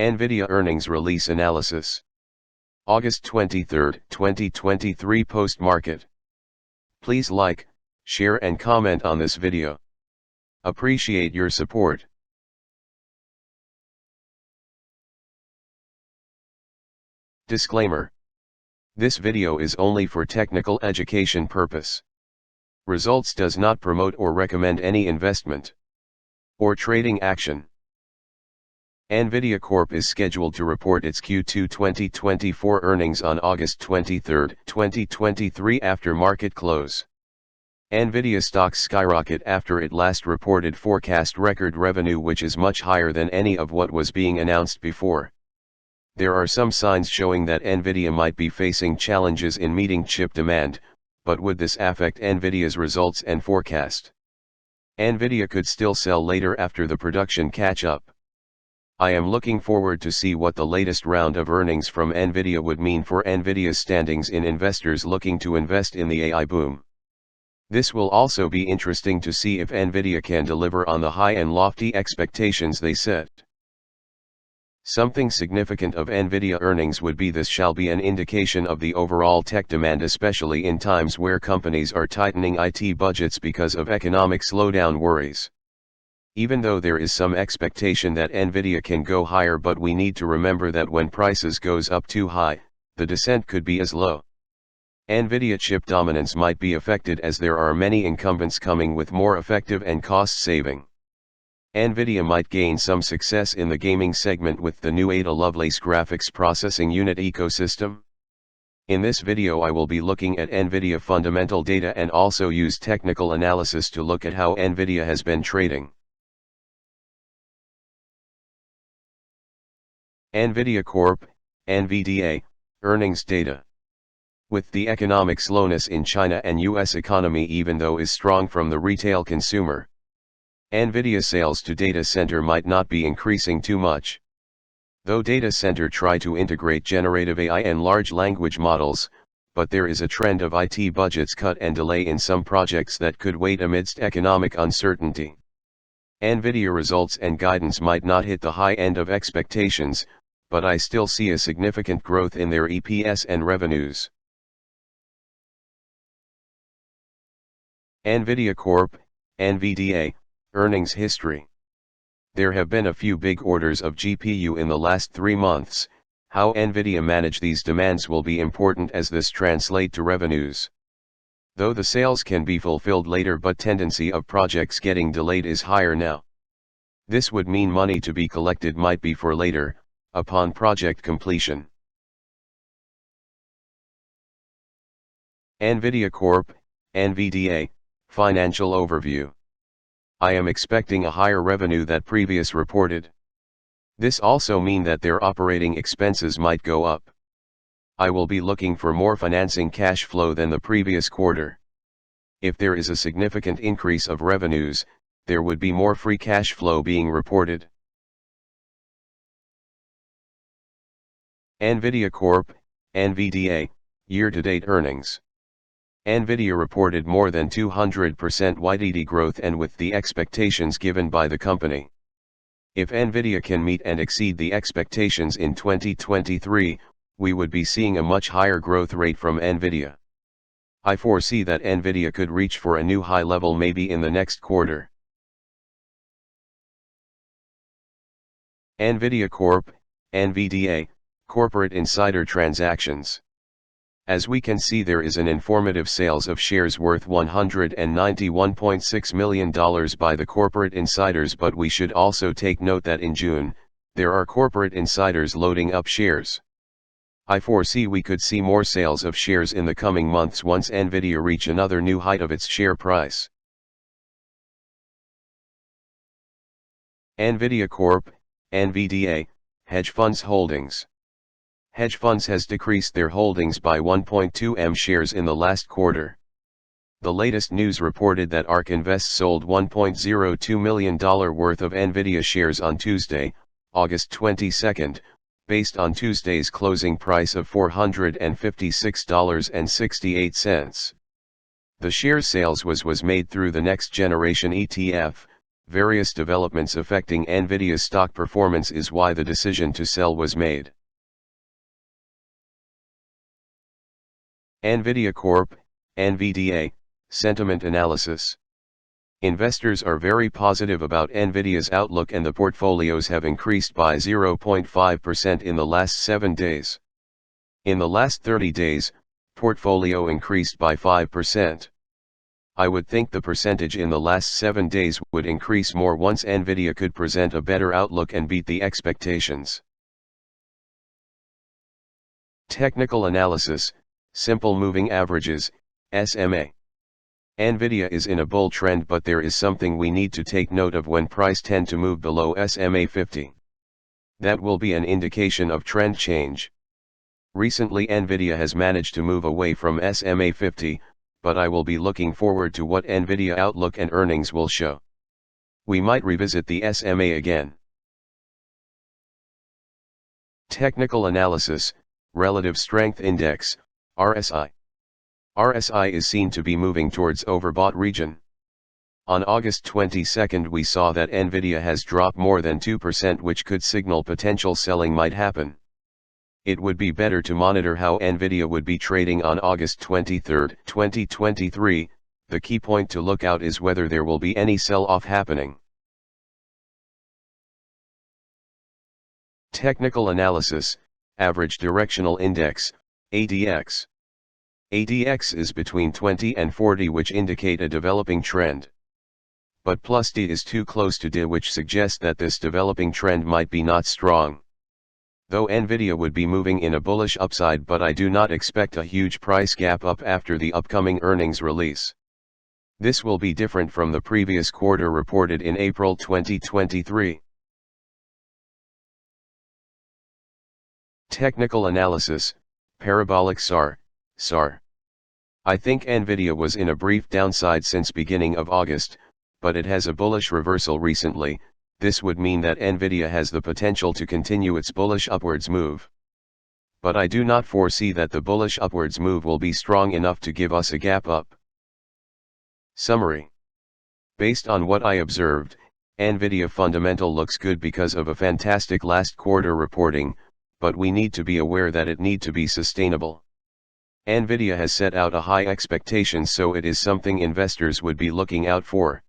Nvidia Earnings Release Analysis. August 23, 2023 Post-Market. Please like, share and comment on this video. Appreciate your support. Disclaimer. This video is only for technical education purpose. Results does not promote or recommend any investment or trading action. Nvidia Corp is scheduled to report its Q2 2024 earnings on August 23, 2023 after market close. Nvidia stock skyrocket after it last reported forecast record revenue, which is much higher than any of what was being announced before. There are some signs showing that Nvidia might be facing challenges in meeting chip demand, but would this affect Nvidia's results and forecast? Nvidia could still sell later after the production catch-up. I am looking forward to see what the latest round of earnings from Nvidia would mean for Nvidia's standings in investors looking to invest in the AI boom. This will also be interesting to see if Nvidia can deliver on the high and lofty expectations they set. Something significant of Nvidia earnings would be this shall be an indication of the overall tech demand, especially in times where companies are tightening IT budgets because of economic slowdown worries. Even though there is some expectation that Nvidia can go higher, but we need to remember that when prices goes up too high, the descent could be as low. Nvidia chip dominance might be affected as there are many incumbents coming with more effective and cost-saving. Nvidia might gain some success in the gaming segment with the new Ada Lovelace graphics processing unit ecosystem. In this video I will be looking at Nvidia fundamental data and also use technical analysis to look at how Nvidia has been trading. Nvidia Corp, NVDA, earnings data. With the economic slowness in China and US economy even though is strong from the retail consumer, Nvidia sales to data center might not be increasing too much. Though data center try to integrate generative AI and large language models, but there is a trend of IT budgets cut and delay in some projects that could wait amidst economic uncertainty. Nvidia results and guidance might not hit the high end of expectations, but I still see a significant growth in their EPS and revenues. Nvidia Corp, NVDA, earnings history. There have been a few big orders of GPU in the last 3 months. How Nvidia manage these demands will be important as this translate to revenues. Though the sales can be fulfilled later, but tendency of projects getting delayed is higher now. This would mean money to be collected might be for later, upon project completion. Nvidia Corp, NVDA, financial overview. I am expecting a higher revenue that previous reported. This also mean that their operating expenses might go up. I will be looking for more financing cash flow than the previous quarter. If there is a significant increase of revenues, there would be more free cash flow being reported. Nvidia Corp, NVDA, year-to-date earnings. Nvidia reported more than 200% YTD growth and with the expectations given by the company. If Nvidia can meet and exceed the expectations in 2023, we would be seeing a much higher growth rate from Nvidia. I foresee that Nvidia could reach for a new high level maybe in the next quarter. Nvidia Corp, NVDA, corporate insider transactions. As we can see, there is an informative sales of shares worth $191.6 million by the corporate insiders, but we should also take note that in June, there are corporate insiders loading up shares. I foresee we could see more sales of shares in the coming months once Nvidia reach another new height of its share price. Nvidia Corp, NVDA, hedge funds holdings. Hedge funds has decreased their holdings by 1.2 million shares in the last quarter. The latest news reported that ARK Invest sold $1.02 million worth of Nvidia shares on Tuesday, August 22, based on Tuesday's closing price of $456.68. The share sales was made through the next generation ETF, various developments affecting Nvidia's stock performance is why the decision to sell was made. Nvidia Corp, NVDA, Sentiment Analysis. Investors are very positive about Nvidia's outlook and the portfolios have increased by 0.5% in the last 7 days. In the last 30 days, portfolio increased by 5%. I would think the percentage in the last 7 days would increase more once Nvidia could present a better outlook and beat the expectations. Technical Analysis, Simple Moving Averages, SMA. Nvidia is in a bull trend, but there is something we need to take note of when price tend to move below SMA 50. That will be an indication of trend change. Recently Nvidia has managed to move away from SMA 50, but I will be looking forward to what Nvidia outlook and earnings will show. We might revisit the SMA again. Technical Analysis, Relative Strength Index, RSI. RSI is seen to be moving towards overbought region. On August 22 we saw that Nvidia has dropped more than 2%, which could signal potential selling might happen. It would be better to monitor how Nvidia would be trading on August 23, 2023, the key point to look out is whether there will be any sell-off happening. Technical Analysis, Average Directional Index, ADX. ADX is between 20 and 40, which indicate a developing trend. But plus D is too close to D, which suggests that this developing trend might be not strong. Though Nvidia would be moving in a bullish upside, but I do not expect a huge price gap up after the upcoming earnings release. This will be different from the previous quarter reported in April 2023. Technical Analysis, Parabolic SAR. I think Nvidia was in a brief downside since beginning of August, but it has a bullish reversal recently. This would mean that Nvidia has the potential to continue its bullish upwards move. But I do not foresee that the bullish upwards move will be strong enough to give us a gap up. Summary. Based on what I observed, Nvidia fundamental looks good because of a fantastic last quarter reporting, but we need to be aware that it need to be sustainable. Nvidia has set out a high expectation, so it is something investors would be looking out for.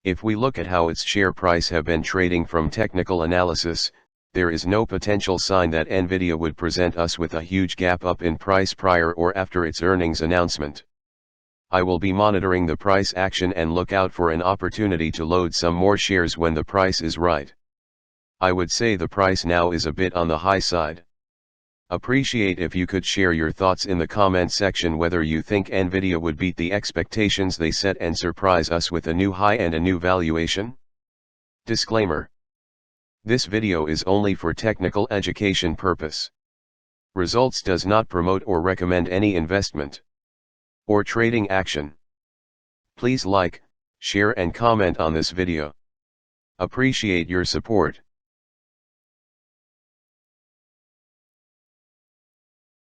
If we look at how its share price have been trading from technical analysis, there is no potential sign that Nvidia would present us with a huge gap up in price prior or after its earnings announcement. I will be monitoring the price action and look out for an opportunity to load some more shares when the price is right. I would say the price now is a bit on the high side. Appreciate if you could share your thoughts in the comment section whether you think Nvidia would beat the expectations they set and surprise us with a new high and a new valuation. Disclaimer. This video is only for technical education purpose. Results does not promote or recommend any investment or trading action. Please like, share and comment on this video. Appreciate your support.